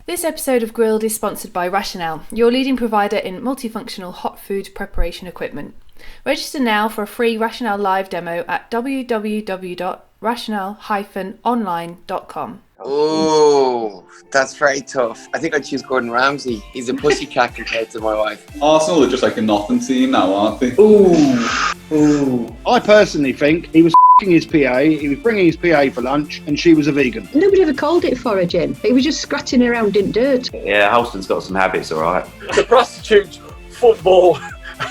This episode of Grilled is sponsored by Rationale, your leading provider in multifunctional hot food preparation equipment. Register now for a free Rationale live demo at www.rationale-online.com. Oh, that's very tough. I think I'd choose Gordon Ramsay. He's a pussycat compared to my wife. Arsenal are just like a nothing team now, aren't they? Ooh. I personally think he was his PA, he was bringing his PA for lunch, and she was a vegan. Nobody ever called it foraging. It was just scratching around in dirt. Yeah, Halston's got some habits, all right. The prostitute, football,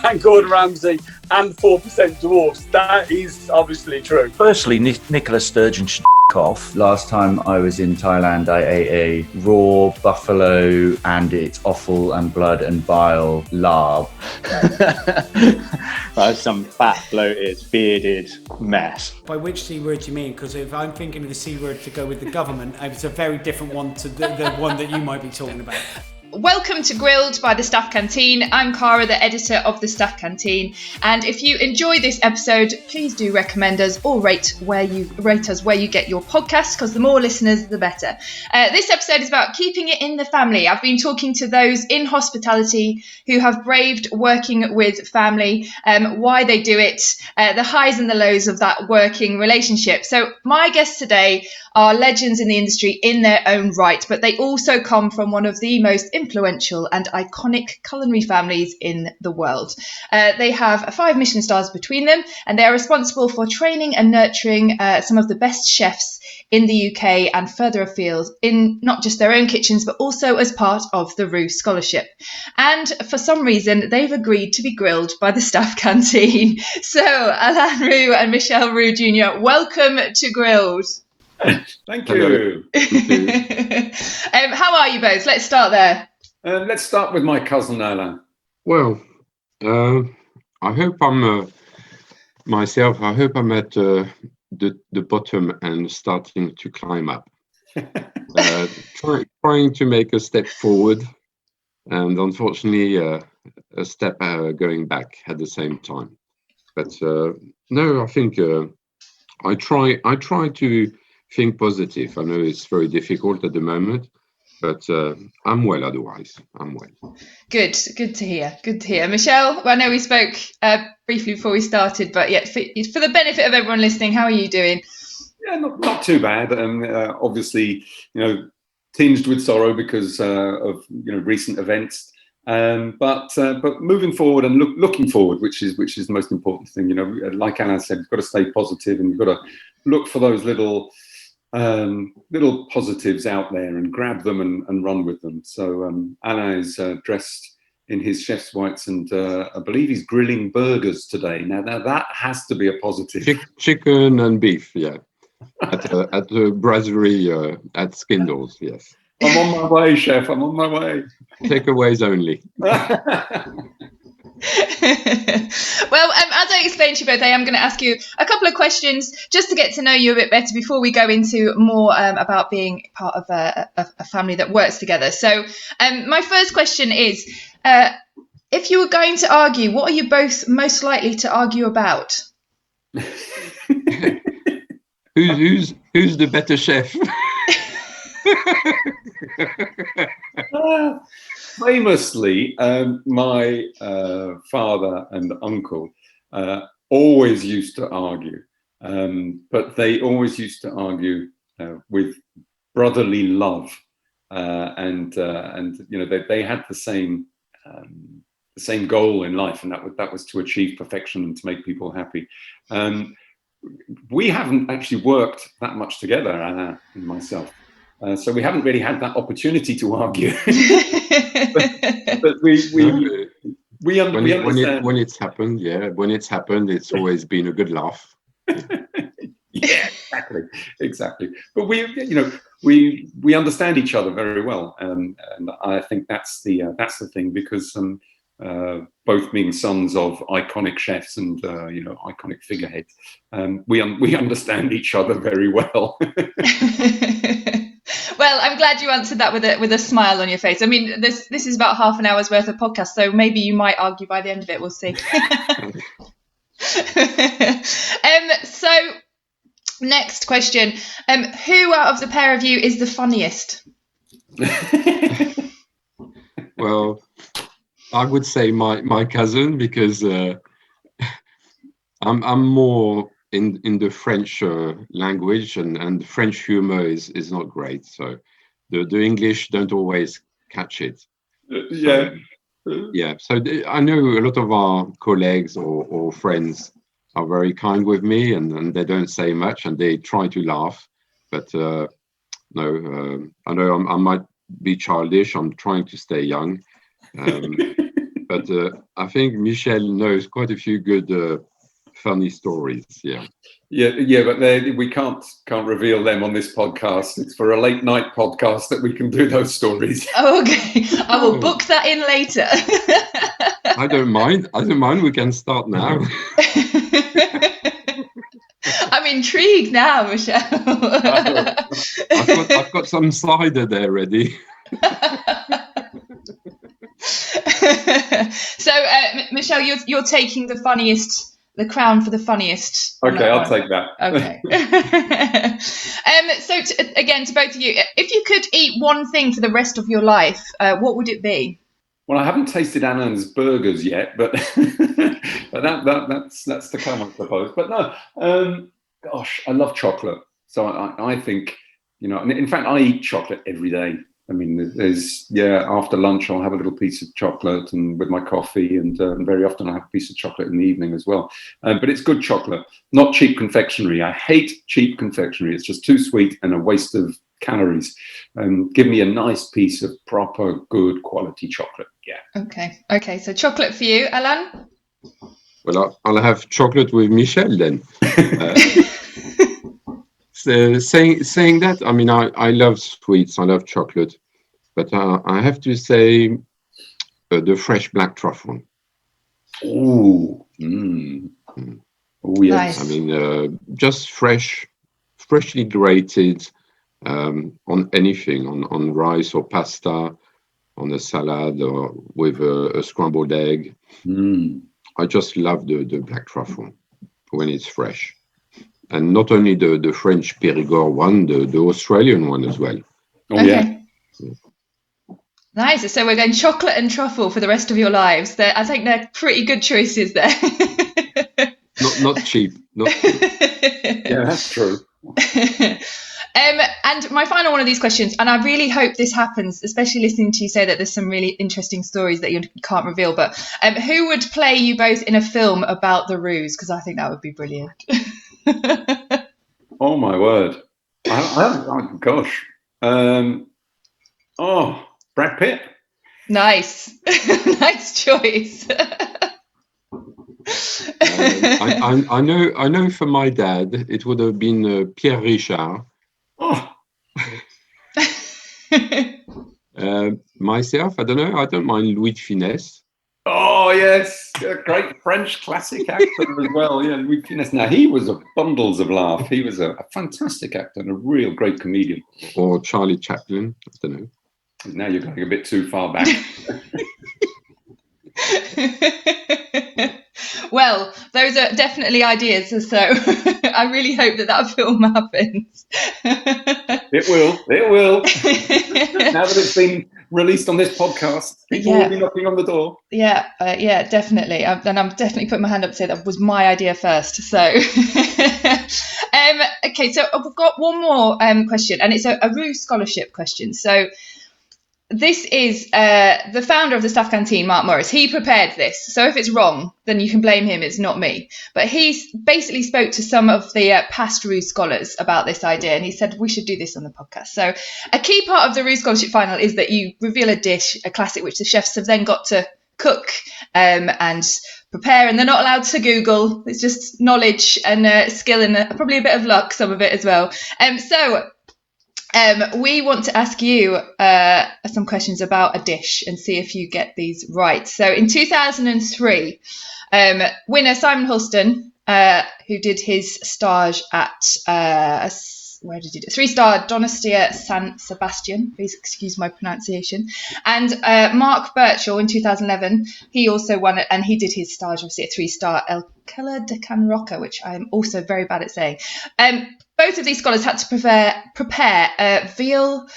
and Gordon Ramsay, and 4% dwarfs. That is obviously true. Firstly, Nicola Sturgeon should off. Last time I was in Thailand, I ate a raw buffalo and its offal and blood and bile lard. That's some fat, bloated, bearded mess. By which C word do you mean? Because if I'm thinking of the C word to go with the government, it's a very different one to the one that you might be talking about. Welcome to Grilled by the Staff Canteen. I'm Cara, the editor of the Staff Canteen, and if you enjoy this episode, please do recommend us or rate us where you get your podcasts, because the more listeners, the better. This episode is about keeping it in the family. I've been talking to those in hospitality who have braved working with family, why they do it, the highs and the lows of that working relationship. So my guests today are legends in the industry in their own right, but they also come from one of the most influential and iconic culinary families in the world. They have 5 Michelin stars between them, and they are responsible for training and nurturing some of the best chefs in the UK and further afield, in not just their own kitchens, but also as part of the Roux Scholarship. And for some reason, they've agreed to be grilled by the Staff Canteen. So Alain Roux and Michel Roux Jr., welcome to Grilled. Thank you. How are you both? Let's start there. Let's start with my cousin Alain. Well, I hope I'm myself. I hope I'm at the bottom and starting to climb up. Trying to make a step forward, and unfortunately, a step going back at the same time. But no, I think I try to think positive. I know it's very difficult at the moment, but I'm well otherwise. I'm well. Good to hear. Michel, I know we spoke briefly before we started, but yet for the benefit of everyone listening, how are you doing? Yeah, not too bad. Obviously, tinged with sorrow because of recent events. But moving forward and looking forward, which is the most important thing. Like Alain said, you've got to stay positive, and you've got to look for those little positives out there and grab them and run with them. So Alain is dressed in his chef's whites, and I believe he's grilling burgers today. Now that has to be a positive. Chicken and beef, yeah, at the brasserie at Skindles, yes. I'm on my way, chef. I'm on my way. Takeaways only. Well, as I explained to you both, I am going to ask you a couple of questions just to get to know you a bit better before we go into more about being part of a family that works together. So my first question is, if you were going to argue, what are you both most likely to argue about? Who's the better chef? Famously, my father and uncle always used to argue, but they always used to argue with brotherly love, and they had the same goal in life, and that was to achieve perfection and to make people happy. We haven't actually worked that much together, Anna and myself. So we haven't really had that opportunity to argue. but we understand. When it's happened, it's always been a good laugh. Yeah, exactly. But we understand each other very well, and I think that's the thing, because both being sons of iconic chefs and iconic figureheads, we understand each other very well. Well, I'm glad you answered that with a smile on your face. I mean, this is about half an hour's worth of podcast, so maybe you might argue by the end of it. We'll see. So, next question: who out of the pair of you is the funniest? Well, I would say my cousin, because I'm more in the French language, and French humor is not great. So the English don't always catch it. Yeah. Yeah. So I know a lot of our colleagues or friends are very kind with me, and they don't say much, and they try to laugh. But no, I know I might be childish. I'm trying to stay young. But I think Michel knows quite a few good funny stories. Yeah. Yeah, but we can't reveal them on this podcast. It's for a late night podcast that we can do those stories. Oh, okay, I will book that in later. I don't mind. We can start now. I'm intrigued now, Michel. I've got some cider there ready. So, Michel, you're taking the crown for the funniest. Okay, I'll take that. Okay. So, again, to both of you, if you could eat one thing for the rest of your life, what would it be? Well, I haven't tasted Alain's burgers yet, but that's to come, I suppose. But no, gosh, I love chocolate. So I think, in fact, I eat chocolate every day. I mean, after lunch, I'll have a little piece of chocolate and with my coffee, and very often I have a piece of chocolate in the evening as well. But it's good chocolate, not cheap confectionery. I hate cheap confectionery. It's just too sweet and a waste of calories. Give me a nice piece of proper, good quality chocolate. Yeah. Okay. So chocolate for you, Alain? Well, I'll have chocolate with Michel then. So saying that, I mean, I love sweets, I love chocolate, but I have to say the fresh black truffle. Ooh. Oh, yes. Nice. I mean, just freshly grated on anything, on rice or pasta, on a salad, or with a scrambled egg. I just love the black truffle when it's fresh. And not only the French Périgord one, the Australian one as well. Oh, okay. Yeah. Nice. So we're going chocolate and truffle for the rest of your lives. I think they're pretty good choices there. Not cheap. Yeah, that's true. And my final one of these questions, and I really hope this happens, especially listening to you say that there's some really interesting stories that you can't reveal, but who would play you both in a film about the Roux? Because I think that would be brilliant. Oh my word! Gosh! Brad Pitt. Nice, nice choice. I know. For my dad, it would have been Pierre Richard. Oh. Myself, I don't know. I don't mind Louis de Funès. Oh yes, a great French classic actor as well. Yeah, Louis de Funès. Now he was a bundles of laugh. He was a fantastic actor and a real great comedian. Or Charlie Chaplin. I don't know. Now you're going a bit too far back. Well, those are definitely ideas, so I really hope that film happens. It will. Now that it's been released on this podcast, people will be knocking on the door. Yeah, definitely. And I'm definitely putting my hand up to say that was my idea first. So, okay, so I've got one more question, and it's a Roux scholarship question. So, this is the founder of the Staff Canteen, Mark Morris. He prepared this. So if it's wrong, then you can blame him. It's not me. But he basically spoke to some of the past Roux scholars about this idea. And he said, we should do this on the podcast. So a key part of the Roux Scholarship Final is that you reveal a dish, a classic, which the chefs have then got to cook and prepare. And they're not allowed to Google. It's just knowledge and skill and probably a bit of luck, some of it as well. We want to ask you some questions about a dish and see if you get these right. So in 2003, winner Simon Hulston, who did his stage at, where did he do? 3-star Donostia San Sebastian, please excuse my pronunciation. And Mark Birchall in 2011, he also won it, and he did his stage, obviously, at 3-star El Cala de Can Roca, which I'm also very bad at saying. Both of these scholars had to prepare veal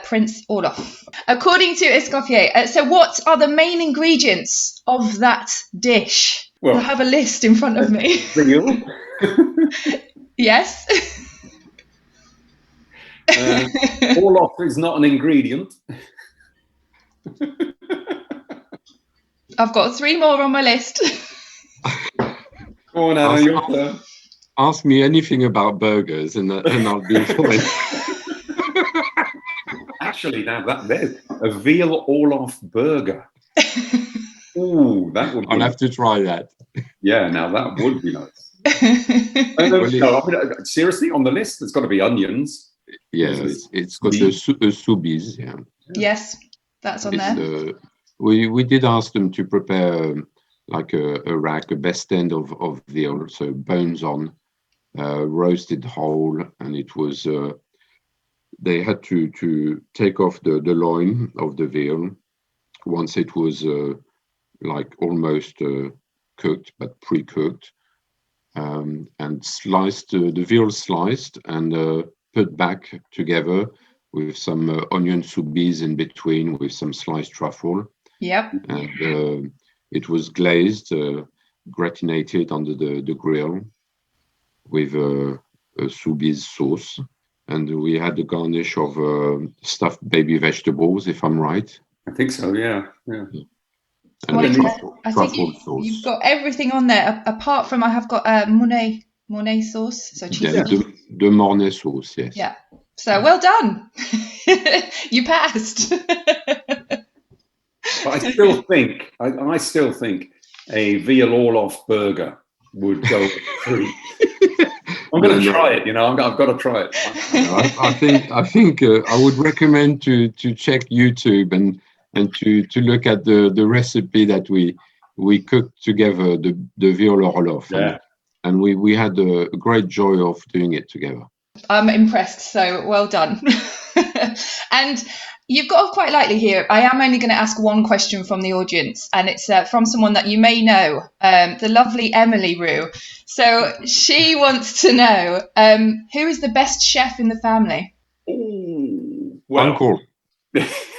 Prince Olaf. According to Escoffier, so what are the main ingredients of that dish? Well, I have a list in front of me. Veal. Yes. Olaf is not an ingredient. I've got 3 more on my list. Go on, Anna, your turn. Ask me anything about burgers and I'll be fine. Actually, now there's a veal Olaf burger. Ooh, that would be I'll have to try that. Yeah, now that would be nice. Seriously, on the list, there's got to be onions. Yeah, it's got a soubise. Yeah. Yes, that's on there. We did ask them to prepare like a rack, a best end of veal, so bones on, roasted whole, and it was they had to take off the loin of the veal once it was like almost cooked but pre-cooked, and sliced the veal sliced and put back together with some onion soubise in between with some sliced truffle. Yep. And it was glazed, gratinated under the grill with a soubise sauce. And we had a garnish of stuffed baby vegetables, if I'm right. I think so, yeah. And I think you've got everything on there, apart from I have got Mornay sauce, so cheese. Yeah, the Mornay sauce, yes. Yeah. So well done. You passed. But I still think a veal Olaf burger would go through. I'm going to try it. I've got to try it. I think I would recommend to check YouTube and to look at the recipe that we cooked together, the veal Olaf. Yeah. And we had a great joy of doing it together. I'm impressed, so well done. And you've got quite lightly here. I am only going to ask one question from the audience, and it's from someone that you may know, the lovely Emily Roux. So she wants to know, who is the best chef in the family? Ooh, well. Uncle.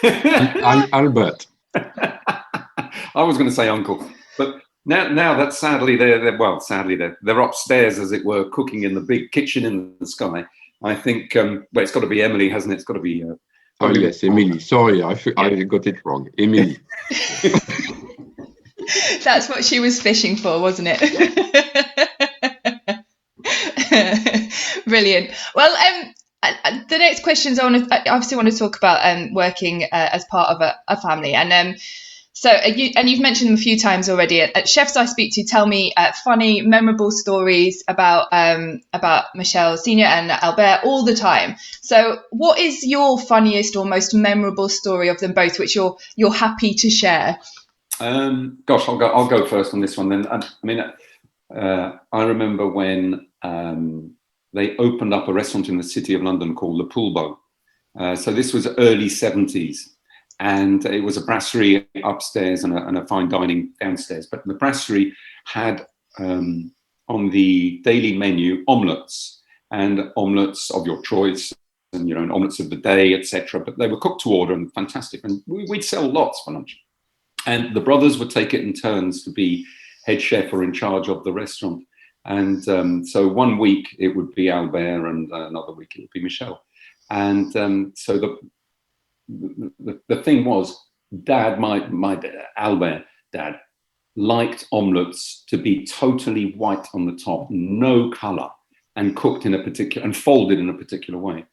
Albert. I was going to say uncle, but now that sadly they're upstairs, as it were, cooking in the big kitchen in the sky. I think it's got to be Emily, hasn't it? It's got to be. Oh yes, Emily. Sorry, I got it wrong. Emily. That's what she was fishing for, wasn't it? Brilliant. Well, the next questions I obviously want to talk about working as part of a family, and so you've mentioned them a few times already. Chefs I speak to tell me funny, memorable stories about Michel Senior and Albert all the time. So, what is your funniest or most memorable story of them both, which you're happy to share? Gosh, I'll go first on this one then. I remember when they opened up a restaurant in the city of London called Le Poulbeau. So this was early 70s. And it was a brasserie upstairs and a fine dining downstairs. But the brasserie had on the daily menu omelettes, and omelettes of your choice, and omelettes of the day, etc. But they were cooked to order and fantastic. And we'd sell lots for lunch. And the brothers would take it in turns to be head chef or in charge of the restaurant. And so one week it would be Albert, and another week it would be Michel. And so the thing was, Dad, my Albert dad, liked omelettes to be totally white on the top, no colour, and cooked in a particular and folded in a particular way.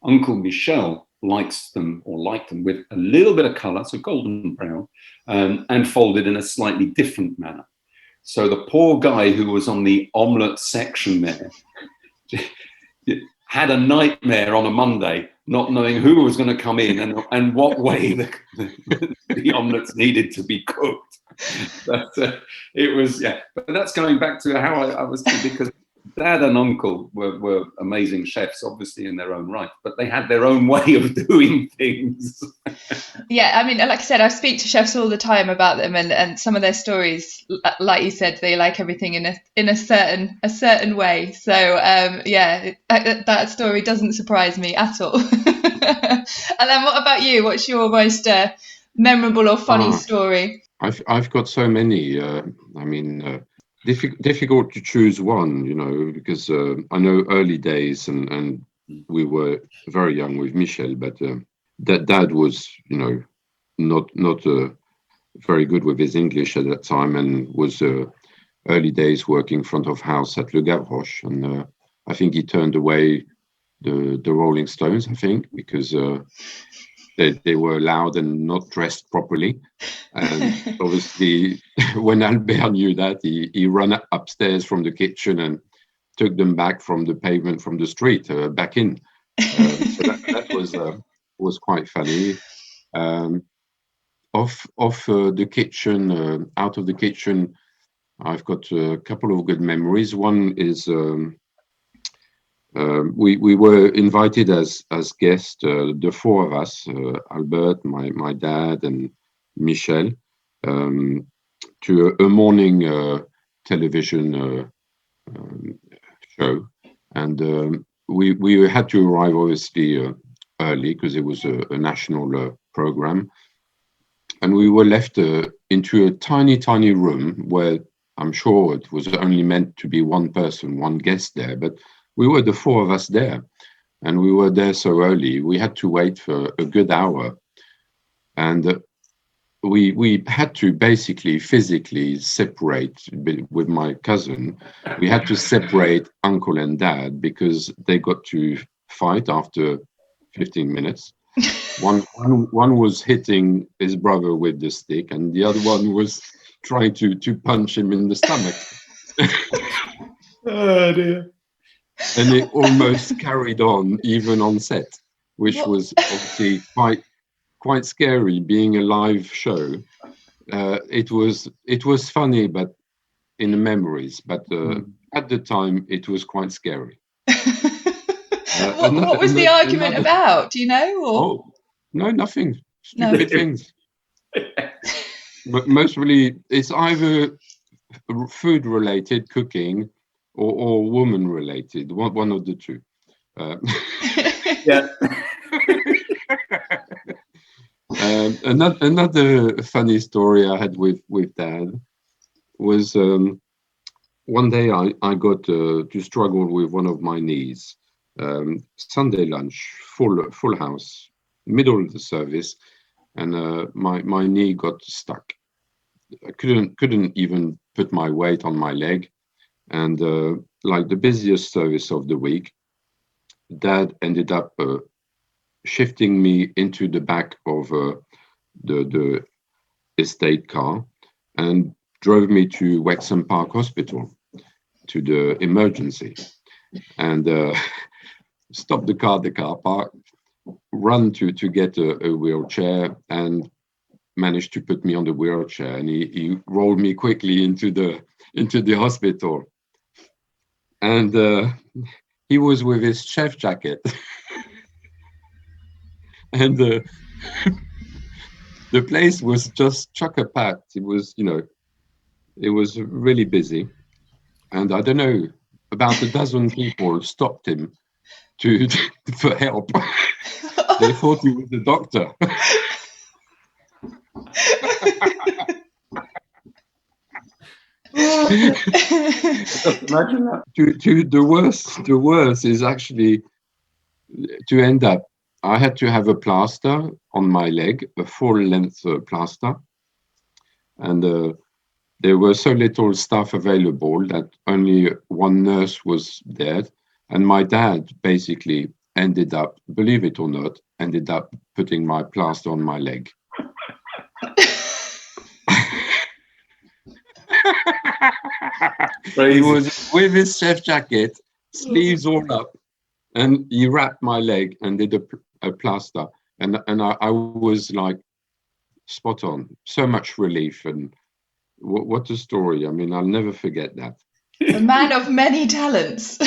Uncle Michel liked them with a little bit of colour, so golden brown, and folded in a slightly different manner. So the poor guy who was on the omelette section there had a nightmare on a Monday, not knowing who was going to come in and what way the omelettes needed to be cooked. But it was, but that's going back to how I was too, because Dad and Uncle were amazing chefs, obviously in their own right, but they had their own way of doing things. Yeah, I mean, like I said, I speak to chefs all the time about them, and some of their stories, like you said, they like everything in a certain way. So that story doesn't surprise me at all. And then, what about you? What's your most memorable or funny story? I've got so many. Difficult to choose one, because I know early days, and we were very young with Michel, but that dad was, not very good with his English at that time, and was early days working front of house at Le Gavroche, and I think he turned away the Rolling Stones, I think, because they were loud and not dressed properly. And obviously, when Albert knew that, he ran upstairs from the kitchen and took them back from the pavement, from the street, back in. So that was quite funny. The kitchen, out of the kitchen, I've got a couple of good memories. One is we were invited as guests, the four of us, Albert, my dad, and Michel, to a morning television show, and we had to arrive obviously early because it was a national program, and we were left into a tiny room where I'm sure it was only meant to be one person, one guest there, but we were the four of us there, and we were there so early. We had to wait for a good hour, and we had to basically physically separate with my cousin. We had to separate uncle and dad because they got to fight after 15 minutes. One was hitting his brother with the stick, and the other one was trying to punch him in the stomach. Oh dear. And it almost carried on even on set, which was obviously quite scary, being a live show. It was funny, but in the memories, but at the time it was quite scary. What was the argument about? Do you know? Or? Oh, no, nothing. Stupid things. But mostly it's either food related, cooking, or woman related. One of the two. Yeah. Another funny story I had with Dad was one day I got to struggle with one of my knees. Sunday lunch, full house, middle of the service, and my knee got stuck. I couldn't even put my weight on my leg, and like the busiest service of the week, Dad ended up shifting me into the back of the estate car and drove me to Wexham Park Hospital, to the emergency, and stopped the car park, run to get a wheelchair, and managed to put me on the wheelchair, and he rolled me quickly into the hospital, and he was with his chef jacket. And the place was just chock-a-packed. It was, it was really busy. And I don't know, about a dozen people stopped him for help. They thought he was the doctor. Imagine that. The worst is actually to end up, I had to have a plaster on my leg, a full-length plaster, and there were so little staff available that only one nurse was there, and my dad basically ended up, believe it or not, putting my plaster on my leg. He was with his chef jacket, sleeves all up, and he wrapped my leg and did a plaster, and I was like spot on. So much relief, and what a story! I mean, I'll never forget that. A man of many talents.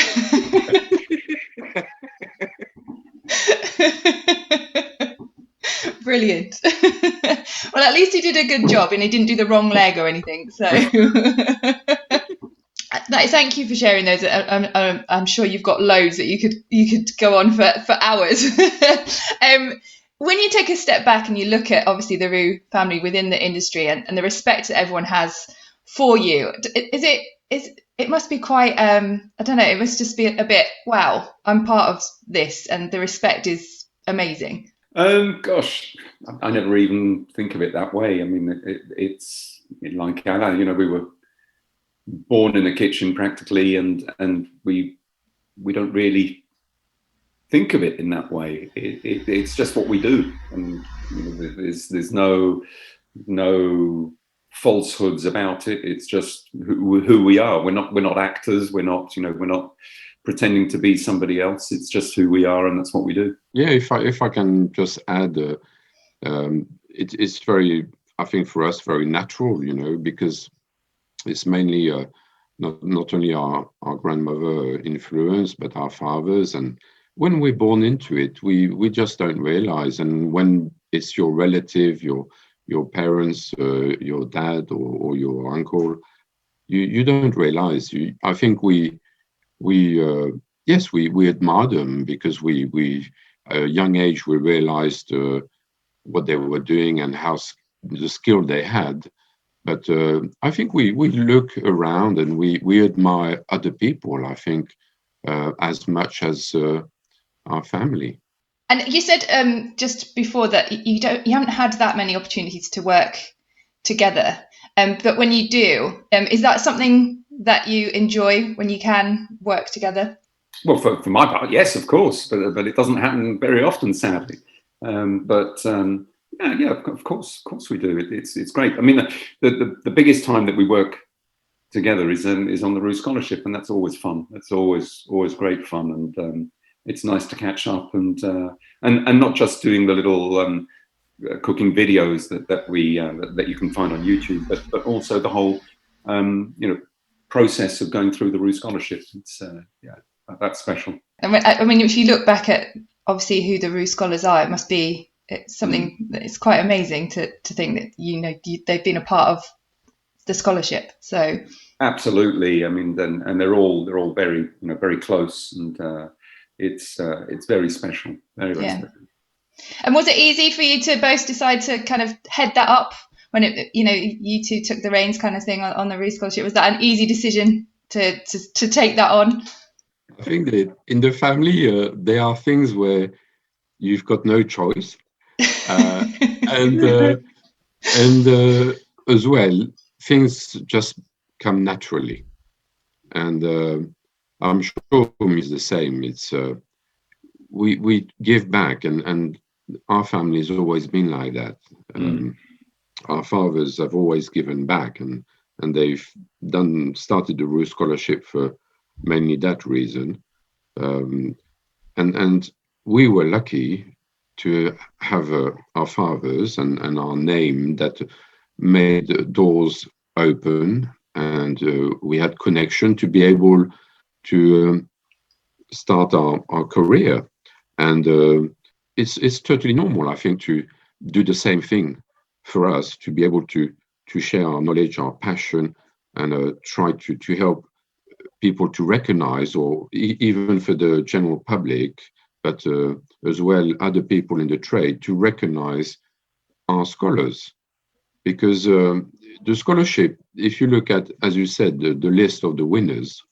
Brilliant. Well, at least he did a good job and he didn't do the wrong leg or anything. So thank you for sharing those. I'm sure you've got loads that you could go on for hours. When you take a step back and you look at obviously the Roux family within the industry and the respect that everyone has for you, it must be quite, I don't know, it must just be a bit, wow, I'm part of this and the respect is amazing. Gosh, I never even think of it that way. I mean, it's like Alain, we were born in a kitchen practically, and we don't really think of it in that way. It's just what we do, and there's no falsehoods about it. It's just who we are. We're not actors. We're not pretending to be somebody else. It's just who we are, and that's what we do. Yeah, if I can just add, it's very, I think for us, very natural, because it's mainly not only our grandmother influence, but our fathers. And when we're born into it, we just don't realize. And when it's your relative, your parents, your dad or your uncle, you don't realize. I think we admire them because we at a young age we realized what they were doing and the skill they had. But I think we look around and we admire other people, I think, as much as our family. And you said just before that you haven't had that many opportunities to work together, but when you do, is that something that you enjoy when you can work together? Well, for my part, yes, of course, but it doesn't happen very often, sadly. Yeah, of course we do. It's great. I mean, the biggest time that we work together is on the Roux Scholarship, and that's always fun. It's always great fun, and it's nice to catch up and not just doing the little cooking videos that you can find on YouTube, but also the whole process of going through the Roux Scholarship. It's that's special. I mean, if you look back at obviously who the Roux Scholars are, it must be something that is quite amazing to think that they've been a part of the scholarship. So absolutely. I mean, and they're all very very close, and it's very special, very special. And was it easy for you to both decide to kind of head that up when you two took the reins kind of thing on the Roux Scholarship? Was that an easy decision to take that on? I think that in the family there are things where you've got no choice, and as well things just come naturally, and I'm sure it's the same. It's we give back, and our family has always been like that. Our fathers have always given back, and they've started the Roux Scholarship for mainly that reason. And we were lucky to have our fathers and our name that made doors open, and we had connection to be able to start our career. And it's totally normal, I think, to do the same thing for us, to be able to share our knowledge, our passion, and try to help people to recognize, or even for the general public, but as well other people in the trade, to recognize our scholars. Because the scholarship, if you look at, as you said, the list of the winners,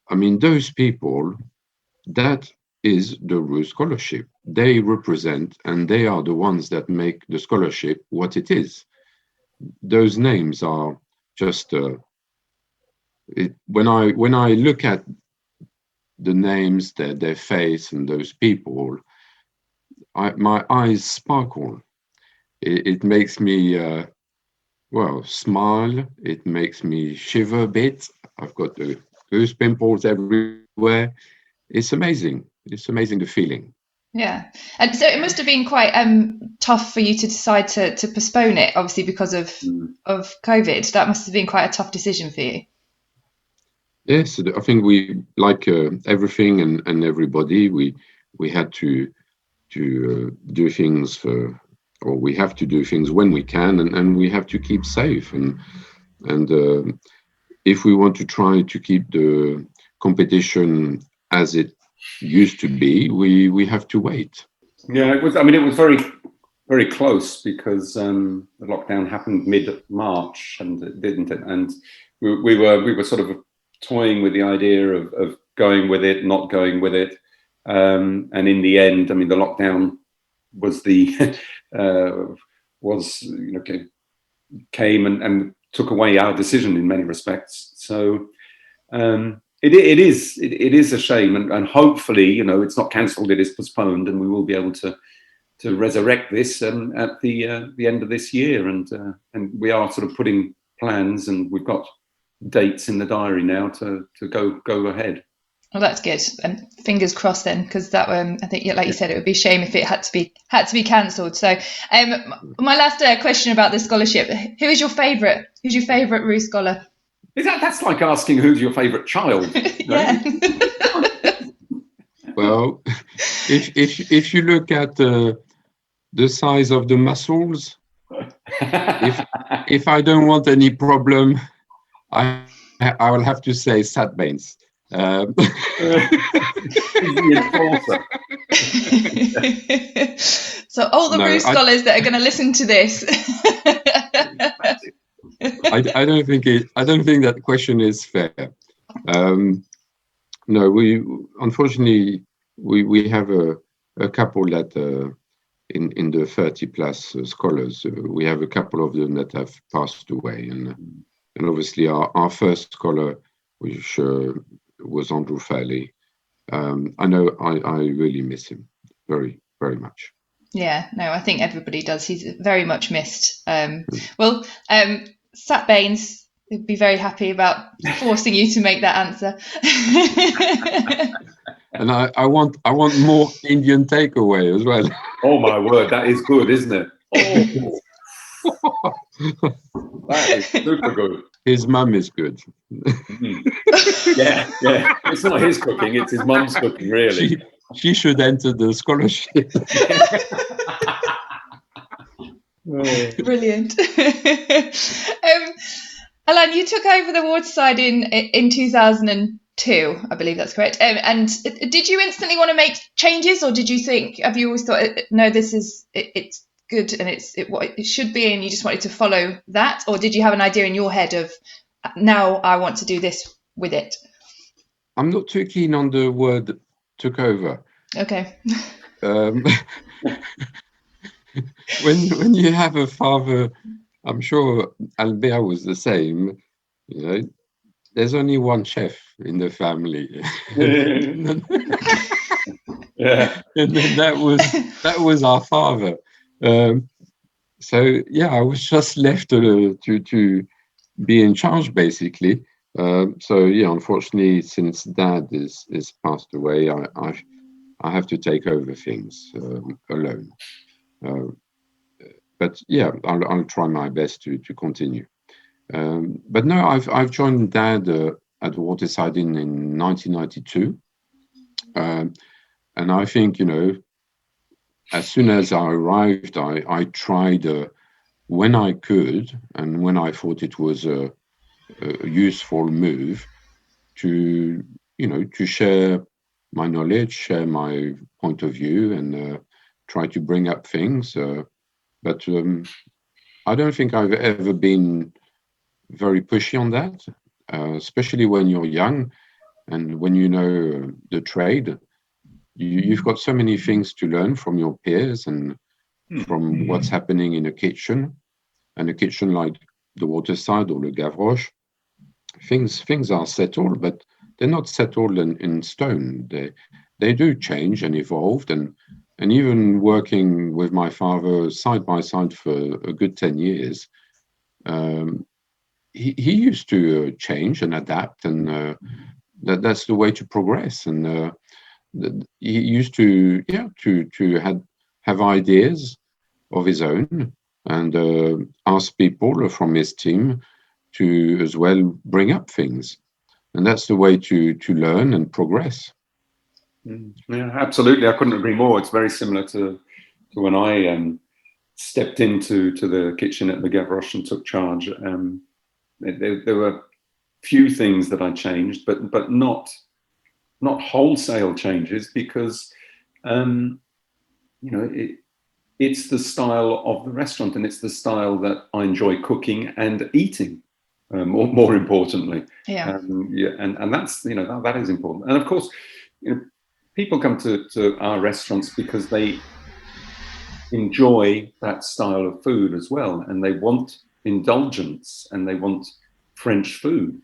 I mean, those people, that is the Roux Scholarship. They represent, and they are the ones that make the scholarship what it is. Those names are just when I look at the names, their face, and those people, my eyes sparkle. It makes me smile. It makes me shiver a bit. I've got the goose pimples everywhere. It's amazing. It's amazing, the feeling. Yeah, and so it must have been quite tough for you to decide to postpone it, obviously because of COVID. That must have been quite a tough decision for you. Yes, I think we, like everything and everybody, we had to do things or we have to do things when we can, and we have to keep safe. And if we want to try to keep the competition as it used to be, we have to wait. Yeah, it was. I mean, it was very, very close because the lockdown happened mid-March, and it didn't it? And we were sort of toying with the idea of going with it, not going with it, and in the end, I mean, the lockdown was came and took away our decision in many respects. So it is a shame, and hopefully, it's not cancelled; it is postponed, and we will be able to resurrect this at the end of this year. And we are sort of putting plans, and we've got dates in the diary now to go ahead. Well, that's good, and fingers crossed then, because that I think, like you said, it would be a shame if it had to be cancelled. So, my last question about the scholarship: who is your favourite? Who's your favourite Roux scholar? That's like asking who's your favourite child. Yeah. Well, if you look at the size of the muscles, if I don't want any problem, I will have to say Sat Baines. So all the Roux scholars that are going to listen to this. I don't think that question is fair. No, unfortunately we have a couple that in the 30 plus scholars. We have a couple of them that have passed away, and obviously our first scholar, which was Andrew Fairley. I know I really miss him very, very much. Yeah, no, I think everybody does. He's very much missed. Sat Baines would be very happy about forcing you to make that answer. And I want more Indian takeaway as well. Oh my word, that is good, isn't it? Oh. That is super good. His mum is good. Yeah. It's not his cooking; it's his mum's cooking, really. She should enter the scholarship. Brilliant. Alain, you took over the waterside in 2002, I believe that's correct. And did you instantly want to make changes, or have you always thought, no, this is it's good and it's what it should be, and you just wanted to follow that, or did you have an idea in your head of, now I want to do this with it? I'm not too keen on the word "took over." Okay. When you have a father, I'm sure Albert was the same. There's only one chef in the family. Yeah. And then that was our father. So yeah, I was just left to be in charge, basically. So yeah, unfortunately, since Dad is passed away, I have to take over things alone. But yeah, I'll try my best to continue. But no, I've joined Dad at Waterside in 1992, and I think as soon as I arrived, I tried when I could and when I thought it was a useful move to share my knowledge, share my point of view, and try to bring up things. But I don't think I've ever been very pushy on that, especially when you're young and when you know the trade. You've got so many things to learn from your peers and from what's happening in a kitchen, and a kitchen like the Waterside or the Gavroche. Things are settled, but they're not settled in stone. They do change and evolve, and even working with my father side by side for a good 10 years, he used to change and adapt, and that's the way to progress. And he used to have ideas of his own, and ask people from his team to as well bring up things, and that's the way to learn and progress. Yeah, absolutely. I couldn't agree more. It's very similar to when I stepped into the kitchen at Le Gavroche and took charge. There were few things that I changed, but not wholesale changes, because it's the style of the restaurant, and it's the style that I enjoy cooking and eating. More importantly, and that's that is important. And of course, people come to our restaurants because they enjoy that style of food as well, and they want indulgence and they want French food.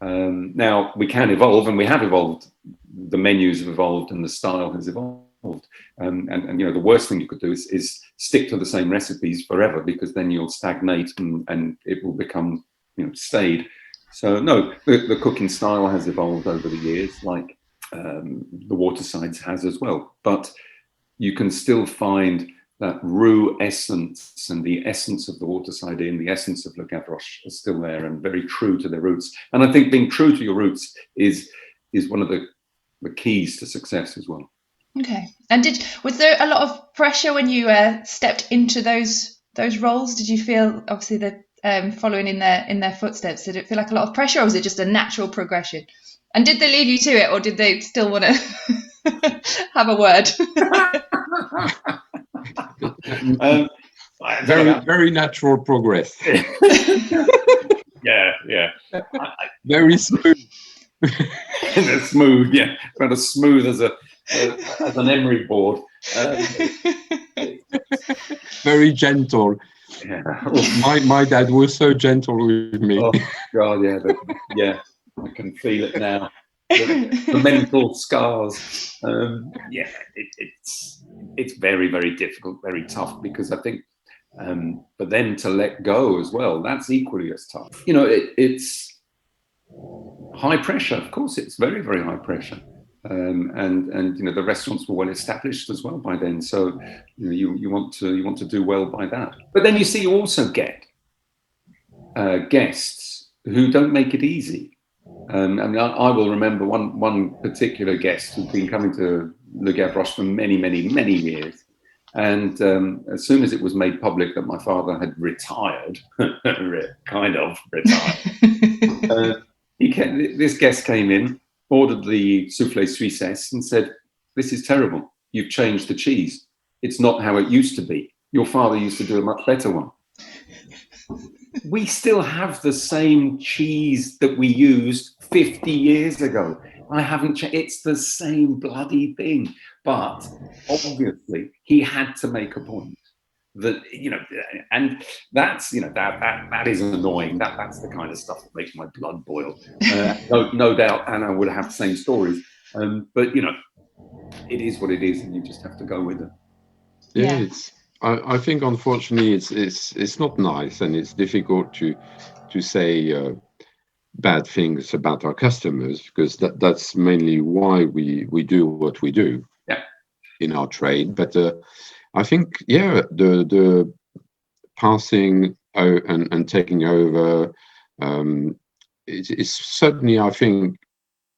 Now we can evolve, and we have evolved. The menus have evolved, and the style has evolved. And the worst thing you could do is stick to the same recipes forever, because then you'll stagnate and it will become stayed. So no, the cooking style has evolved over the years, like the Watersides has as well. But you can still find that Roux essence, and the essence of the Waterside Inn, the essence of Le Gavroche is still there and very true to their roots. And I think being true to your roots is one of the keys to success as well. Okay. And was there a lot of pressure when you stepped into those roles? Did you feel, obviously, that following in their footsteps, did it feel like a lot of pressure, or was it just a natural progression? And did they leave you to it, or did they still want to have a word? Very natural progress. Yeah. Very smooth. Smooth, yeah. About as smooth as an emery board. Very gentle. Yeah. My dad was so gentle with me. Oh God, yeah. I can feel it now. The mental scars. It's very, very difficult, very tough, because I think, but then to let go as well, that's equally as tough. It's high pressure. Of course, it's very, very high pressure. And the restaurants were well established as well by then, so you want to do well by that. But then you also get guests who don't make it easy. I will remember one particular guest who'd been coming to Le Gavroche for many, many, many years. And as soon as it was made public that my father had retired, kind of retired, this guest came in, ordered the soufflé suissesse, and said, "This is terrible. You've changed the cheese. It's not how it used to be. Your father used to do a much better one." We still have the same cheese that we used 50 years ago. I haven't changed. It's the same bloody thing. But obviously, he had to make a point that, and that's, that is annoying. That's the kind of stuff that makes my blood boil. No doubt Anna would have the same stories. But, it is what it is, and you just have to go with it. Yeah. I think, unfortunately, it's not nice, and it's difficult to say bad things about our customers, because that's mainly why we do what we do in our trade. But I think, the passing and taking over is certainly, I think,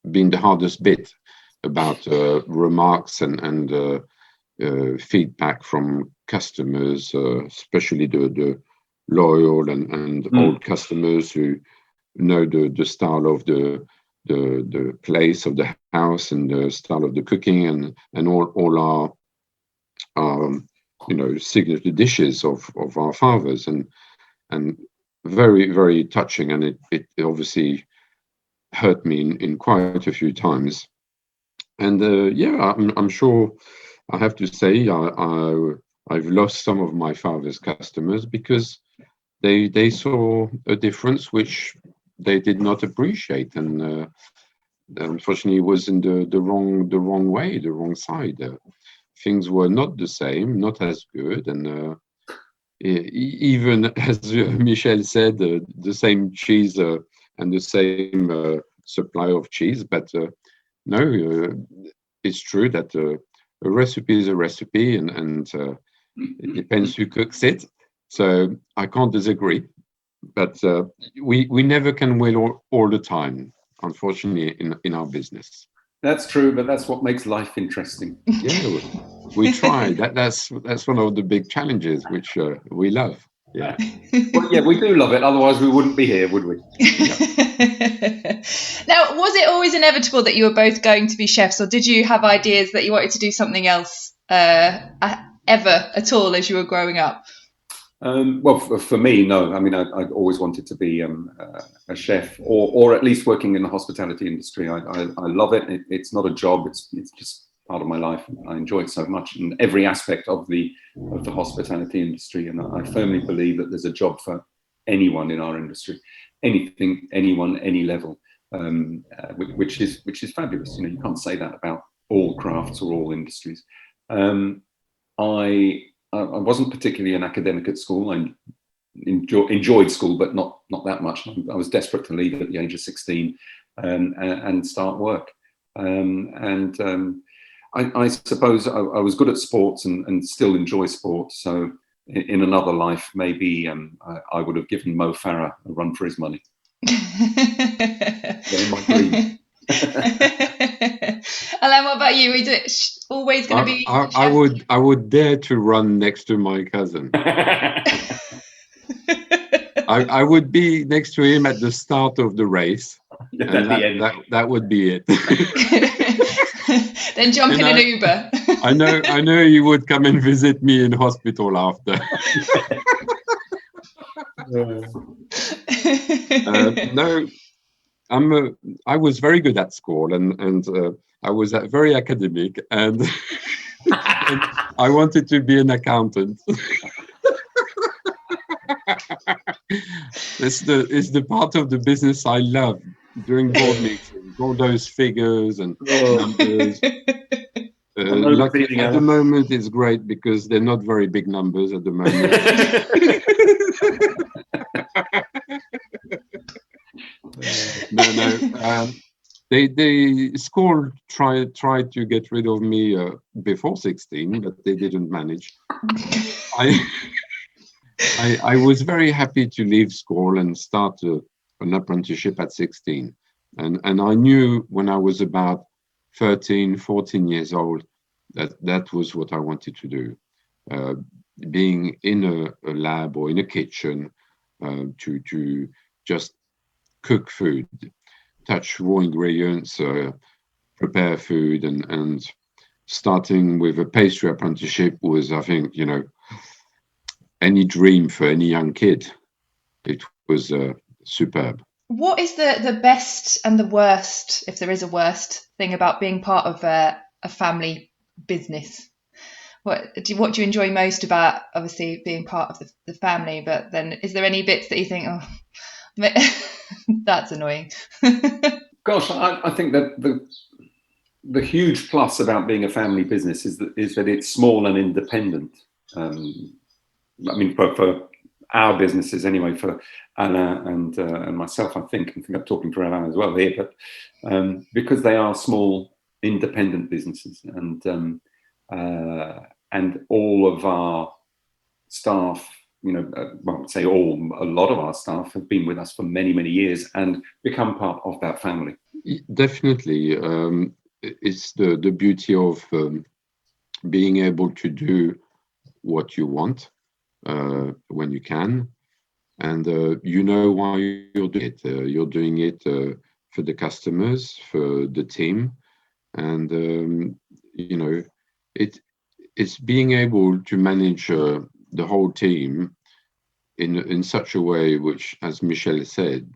been the hardest bit about remarks and feedback from customers, especially the loyal and old customers who know the style of the place, of the house, and the style of the cooking, and all our signature dishes of our fathers, and very, very touching. And it obviously hurt me in quite a few times. And I'm sure I have to say I've lost some of my father's customers because they saw a difference which they did not appreciate, and unfortunately was in the wrong way, the wrong side. Things were not the same, not as good, and even as Michel said, the same cheese and the same supply of cheese. But no, it's true that a recipe is a recipe, and it depends who cooks it. So I can't disagree. But we never can win all the time, unfortunately, in our business. That's true, but that's what makes life interesting. Yeah, we try. That's one of the big challenges, which we love. Yeah. Well, yeah, we do love it. Otherwise, we wouldn't be here, would we? Now, was it always inevitable that you were both going to be chefs, or did you have ideas that you wanted to do something else ever at all as you were growing up? Well, for me, no. I mean, I always wanted to be a chef, or at least working in the hospitality industry. I love it. It's not a job. It's just part of my life. I enjoy it so much in every aspect of the hospitality industry. And I firmly believe that there's a job for anyone in our industry, anything, anyone, any level, which is fabulous. You know, you can't say that about all crafts or all industries. I wasn't particularly an academic at school. I enjoyed school, but not that much. I was desperate to leave at the age of 16 and start work. I suppose I was good at sports and still enjoy sports. So in another life, maybe I would have given Mo Farah a run for his money. My dream. Alain, what about you? Is it always going to be? I would dare to run next to my cousin. I would be next to him at the start of the race. And that would be it. Then jump in an Uber. I know you would come and visit me in hospital after. No, I was very good at school, and I was very academic, and, and I wanted to be an accountant. It's the part of the business I love during board meetings, all those figures and numbers. Luckily, at the moment, it's great because they're not very big numbers at the moment. No. The school tried to get rid of me before 16, but they didn't manage. I was very happy to leave school and start an apprenticeship at 16. And I knew when I was about 13, 14 years old that was what I wanted to do. Being in a lab or in a kitchen to just cook food, touch raw ingredients, prepare food, and starting with a pastry apprenticeship was, I think, any dream for any young kid. It was superb. What is the best and the worst, if there is a worst, thing about being part of a family business? What do you enjoy most about, obviously, being part of the family? But then, is there any bits that you think, oh, that's annoying? Gosh, I think that the huge plus about being a family business is that it's small and independent. I mean, for our businesses anyway, for Alain and myself, I think I'm talking for Alain as well here, but because they are small, independent businesses, and all of our staff, well, say a lot of our staff have been with us for many, many years and become part of that family. Definitely, it's the beauty of being able to do what you want when you can, and why you're doing it. You're doing it for the customers, for the team, and it's being able to manage the whole team in such a way which, as Michel said,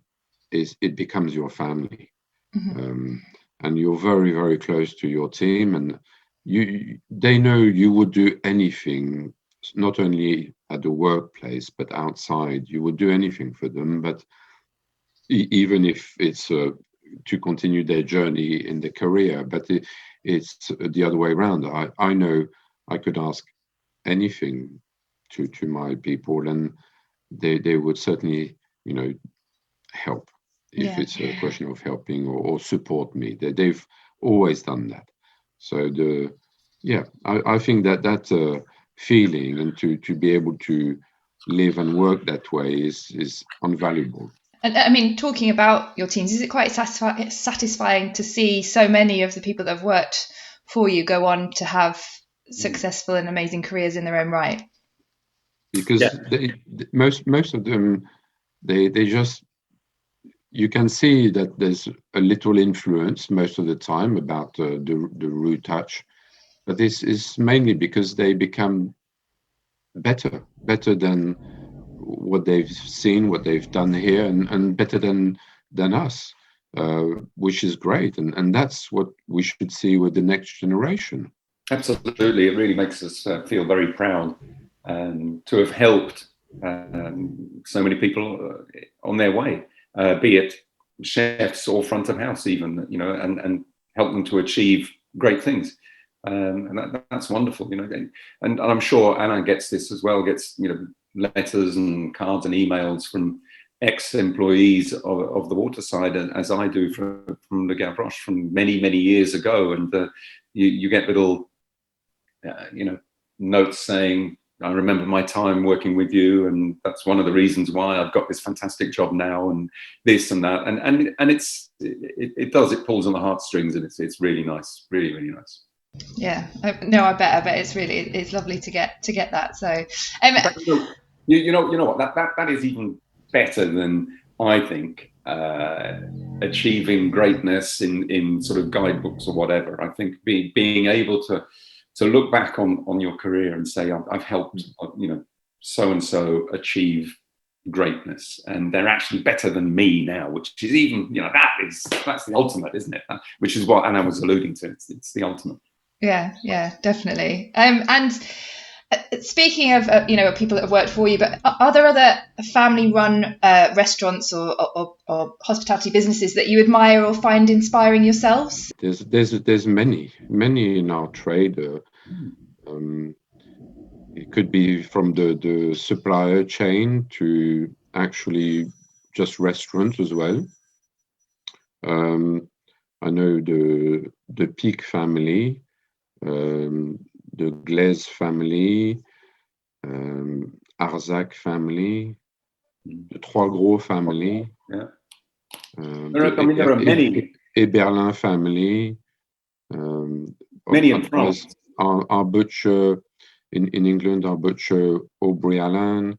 it becomes your family. Mm-hmm. And you're very, very close to your team, and they know you would do anything, not only at the workplace but outside. You would do anything for them, but even if it's to continue their journey in their career. But it's the other way around. I know I could ask anything to my people, and they would certainly help if it's a question of helping or support me. They've always done that. So I think that feeling and to be able to live and work that way is invaluable. And I mean, talking about your teams, is it quite satisfying to see so many of the people that have worked for you go on to have successful and amazing careers in their own right? Because most of them, they just, you can see that there's a little influence most of the time about the Roux touch, but this is mainly because they become better than what they've seen, what they've done here, and better than us, which is great, and that's what we should see with the next generation. Absolutely, it really makes us feel very proud to have helped so many people on their way, be it chefs or front of house even, you know, and help them to achieve great things. And that's wonderful, you know, and I'm sure Alain gets this as well, gets, you know, letters and cards and emails from ex-employees of the Waterside, as I do from Le Gavroche from many years ago, and you get little you know, notes saying, I remember my time working with you, and that's one of the reasons why I've got this fantastic job now, and this and that, and it pulls on the heartstrings, and it's really nice, really nice. Yeah, no, I bet it's lovely to get that. So, you know what, that is even better than, I think, achieving greatness in sort of guidebooks or whatever. I think being able to look back on your career and say, I've helped, you know, so and so achieve greatness, and they're actually better than me now, which is even, you know, that's the ultimate, isn't it? Which is what Anna was alluding to. It's the ultimate. Yeah, definitely. And speaking of you know, people that have worked for you, but are there other family-run restaurants or hospitality businesses that you admire or find inspiring yourselves? There's many in our trade. It could be from the supplier chain to actually just restaurants as well. I know the Peak family, the Glaise family, Arzac family, the Trois Gros family. Yeah. There are many. Berlin family. Many in France. Our butcher in England, our butcher Aubrey Alain.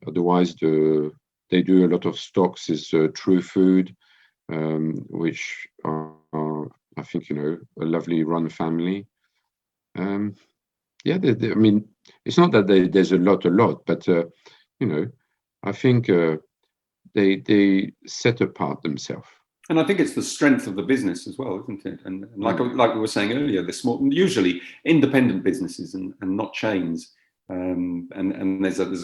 Otherwise, they do a lot of stocks. Is True Food, which are, I think, you know, a lovely run family. Yeah, I mean, it's not that there's a lot, but you know, I think they set apart themselves. And I think it's the strength of the business as well, isn't it? And like we were saying earlier, the small, usually independent businesses and not chains. And there's a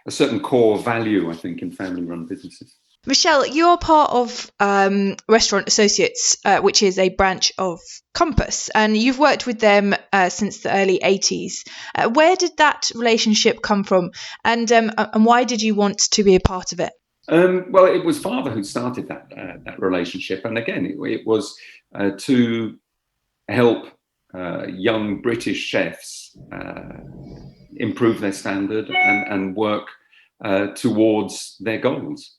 certain core value, I think, in family-run businesses. Michel, you're part of Restaurant Associates, which is a branch of Compass, and you've worked with them since the early 80s. Where did that relationship come from, and why did you want to be a part of it? Well, it was Father who started that relationship, and again, it was to help young British chefs improve their standard and work towards their goals.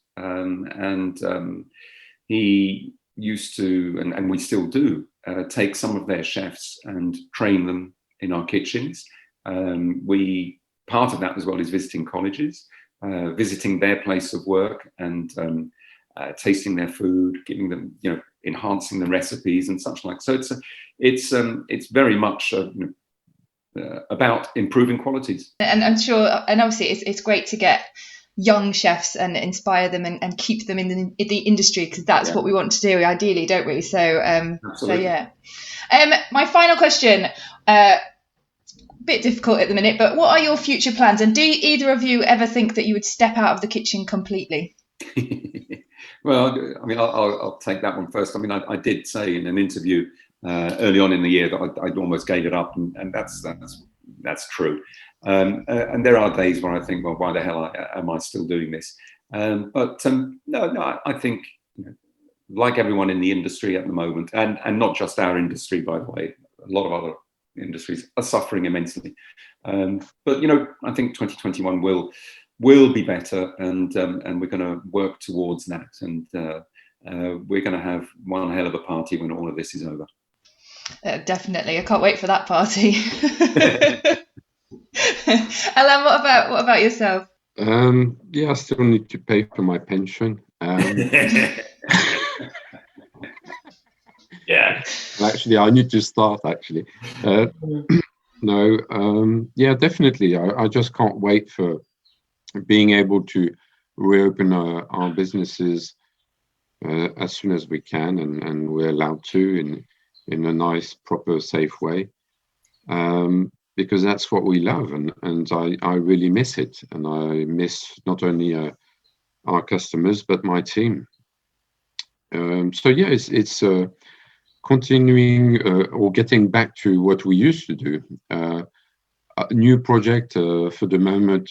He used to, and we still do, take some of their chefs and train them in our kitchens. Part of that as well is visiting colleges, visiting their place of work, and tasting their food, giving them, you know, enhancing the recipes and such like. So it's very much about improving qualities. And I'm sure, and obviously it's great to get young chefs and inspire them and keep them in the industry, because that's what we want to do ideally, don't we? So yeah. My final question, bit difficult at the minute, but what are your future plans, and do either of you ever think that you would step out of the kitchen completely? Well, I mean, I'll take that one first. I mean, I did say in an interview early on in the year that I'd almost gave it up, and that's true. And there are days where I think, well, why the hell am I still doing this? But no, I think, you know, like everyone in the industry at the moment, and not just our industry, by the way, a lot of other industries are suffering immensely. But, you know, I think 2021 will will be better, and we're going to work towards that. And we're going to have one hell of a party when all of this is over. Definitely, I can't wait for that party. Alain, what about yourself? Yeah, I still need to pay for my pension. Yeah. Actually, I need to start. Actually, no. Yeah, definitely. I just can't wait for being able to reopen our businesses as soon as we can, and we're allowed to in a nice, proper, safe way. Because that's what we love, and I really miss it, and I miss not only our customers but my team. So yeah, it's continuing or getting back to what we used to do. A new project for the moment,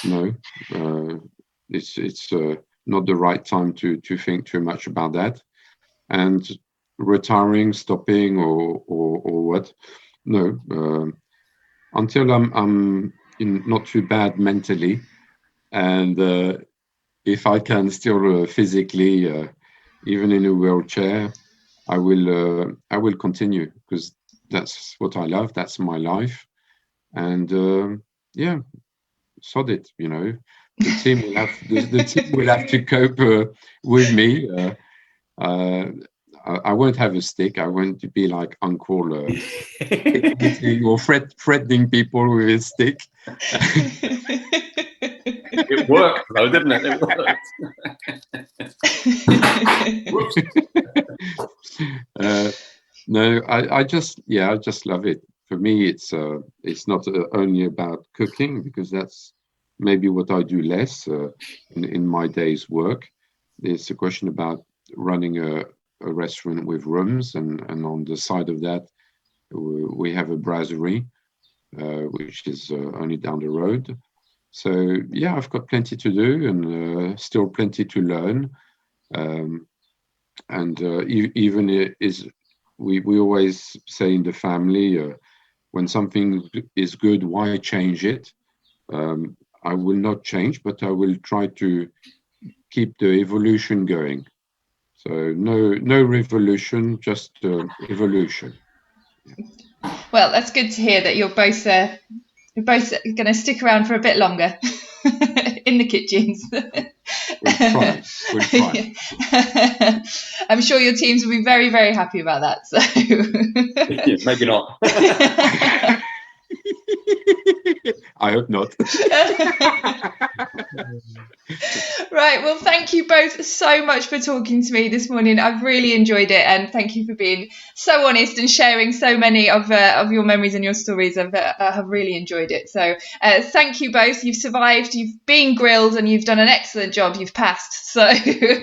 no. It's not the right time to think too much about that, and retiring, stopping, or what. No, until I'm not too bad mentally, and if I can still physically, even in a wheelchair, I will continue, because that's what I love. That's my life, and yeah, sod it. The team will have the team will have to cope with me. I won't have a stick. I won't be like Uncle or threatening people with a stick. It worked, though, didn't it? It worked. No, I just love it. For me, it's not only about cooking, because that's maybe what I do less in my day's work. It's a question about running a restaurant with rooms, and on the side of that we have a brasserie, which is only down the road. So yeah, I've got plenty to do, and still plenty to learn, and even we always say in the family, when something is good, why change it? I will not change, but I will try to keep the evolution going. So no revolution, just evolution. Well, that's good to hear that you're both going to stick around for a bit longer in the kitchens. We'll try. I'm sure your teams will be very, very happy about that. So yeah, maybe not. I hope not. Right, well, thank you both so much for talking to me this morning. I've really enjoyed it, and thank you for being so honest and sharing so many of your memories and your stories. I have really enjoyed it. So thank you both. You've survived, you've been grilled, and you've done an excellent job. You've passed. So Thank you.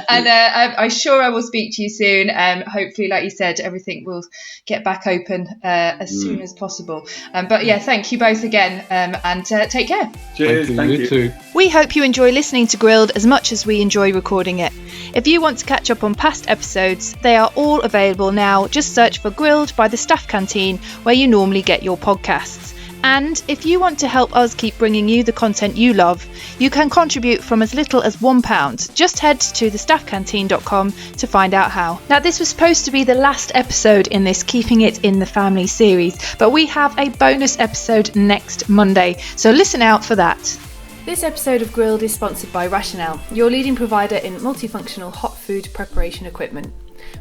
And I'm sure I will speak to you soon. Hopefully, like you said, everything will get back open as soon as possible. But yeah, thank you both again, and take care. Cheers. Thank you. Too. We hope you enjoy listening to Grilled as much as we enjoy recording it. If you want to catch up on past episodes, they are all available now. Just search for Grilled by the Staff Canteen where you normally get your podcasts. And if you want to help us keep bringing you the content you love, you can contribute from as little as £1. Just head to thestaffcanteen.com to find out how. Now, this was supposed to be the last episode in this Keeping It in the Family series, but we have a bonus episode next Monday, so listen out for that. This episode of Grilled is sponsored by Rationale, your leading provider in multifunctional hot food preparation equipment.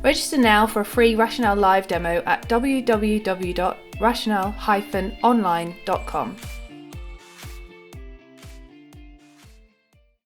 Register now for a free Rationale live demo at www.rationale-online.com.